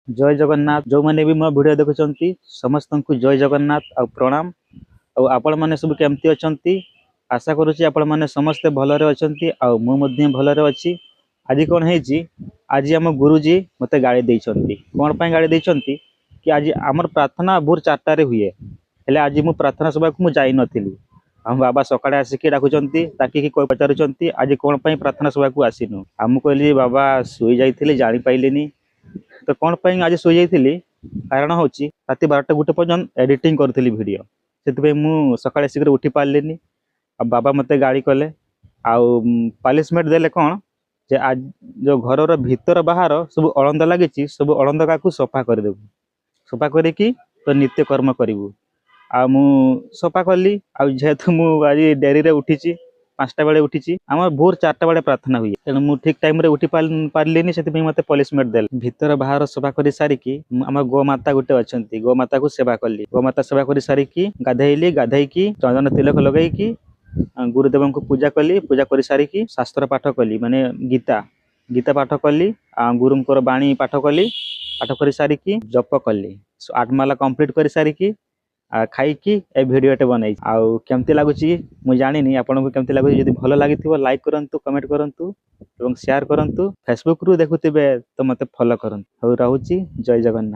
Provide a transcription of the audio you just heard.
जय जगन्नाथ। जो मैंने भी मो वीडियो देखुଛନ୍ତି ସମସ୍ତଙ୍କୁ जय जगन्नाथ ଆଉ प्रणाम। ଆଉ ଆପଣ ମାନେ ସବୁ କେମିତି ଅଛନ୍ତି? आशा କରୁଛି ଆପଣ ମାନେ ସମସ୍ତେ ଭଲରେ ଅଛନ୍ତି ଆଉ ମୁଁ ମଧ୍ୟ ଭଲରେ ଅଛି। ଆଜି କ'ଣ ହେଇଛି, ଆଜି ଆମ ଗୁରୁଜୀ ମୋତେ ଗାଳି ଦେଇଛନ୍ତି। କ'ଣ ପାଇଁ ଗାଳି ଦେଇଛନ୍ତି କି ଆଜି ଆମର ପ୍ରାର୍ଥନା ଭୋର 4ଟାରେ ହୁଏ, ହେଲେ ଆଜି ମୁଁ ପ୍ରାର୍ଥନା ସଭାକୁ ମୁଁ ଯାଇନଥିଲି। ଆମ ବାବା ସକାଳେ ଆସିକି ଡାକୁଛନ୍ତି, ଡାକିକି ପଚାରୁଛନ୍ତି ଆଜି କ'ଣ ପାଇଁ ପ୍ରାର୍ଥନା ସଭାକୁ ଆସିନୁ। ଆଉ ମୁଁ କହିଲି ବାବା ଶୋଇ ଯାଇଥିଲି ଜାଣିପାରିଲିନି। ତ କ'ଣ ପାଇଁ ଆଜି ଶୋଇଯାଇଥିଲି, କାରଣ ହେଉଛି ରାତି 12ଟା 1 ପର୍ଯ୍ୟନ୍ତ ଏଡିଟିଂ କରୁଥିଲି ଭିଡ଼ିଓ, ସେଥିପାଇଁ ମୁଁ ସକାଳେ ଶୀଘ୍ର ଉଠି ପାରିଲିନି। ଆଉ ବାବା ମୋତେ ଗାଳି କଲେ ଆଉ ପାନିଶମେଣ୍ଟ ଦେଲେ କ'ଣ ଯେ ଆଜି ଯେଉଁ ଘରର ଭିତର ବାହାର ସବୁ ଅଳନ୍ଦ ଲାଗିଛି ସବୁ ଅଳନ୍ଦକାକୁ ସଫା କରିଦେବୁ, ସଫା କରିକି ତ ନିତ୍ୟକର୍ମ କରିବୁ। ଆଉ ମୁଁ ସଫା କଲି। ଆଉ ଯେହେତୁ ମୁଁ ଆଜି ଡେରିରେ ଉଠିଛି, 5ଟା ବେଳେ ଉଠିଛି, ଆମର ଭୋର 4ଟା ବେଳେ ପ୍ରାର୍ଥନା ହୁଏ, ତେଣୁ ମୁଁ ଠିକ୍ ଟାଇମ୍ରେ ଉଠି ପାରିଲିନି, ସେଥିପାଇଁ ମୋତେ ପନିଶମେଣ୍ଟ ଦେଲେ। ଭିତର ବାହାର ସଫା କରି ସାରିକି ଆମ ଗୋମାତା ଗୋଟେ ଅଛନ୍ତି, ଗୋମାତାକୁ ସେବା କଲି। ଗୋମାତା ସେବା କରି ସାରିକି ଗାଧେଇଲି, ଗାଧେଇକି ଚନ୍ଦନ ତିଲକ ଲଗେଇକି ଗୁରୁଦେବଙ୍କୁ ପୂଜା କଲି। ପୂଜା କରି ସାରିକି ଶାସ୍ତ୍ର ପାଠ କଲି, ମାନେ ଗୀତା ପାଠ କଲି। ଗୁରୁଙ୍କର ବାଣୀ ପାଠ କଲି। ପାଠ କରି ସାରିକି ଜପ କଲି। 8 ମାଲା କମ୍ପ୍ଲିଟ୍ କରି ସାରିକି ଖାଇକି ଏ ଭିଡ଼ିଓଟେ ବନେଇଛି। ଆଉ କେମିତି ଲାଗୁଛି ମୁଁ ଜାଣିନି, ଆପଣଙ୍କୁ କେମିତି ଲାଗୁଛି? ଯଦି ଭଲ ଲାଗିଥିବ ଲାଇକ୍ କରନ୍ତୁ, କମେଣ୍ଟ କରନ୍ତୁ ଏବଂ ସେୟାର କରନ୍ତୁ। ଫେସବୁକରୁ ଦେଖୁଥିବେ ତ ମୋତେ ଫଲୋ କରନ୍ତୁ। ହଉ, ରହୁଛି। ଜୟ ଜଗନ୍ନାଥ।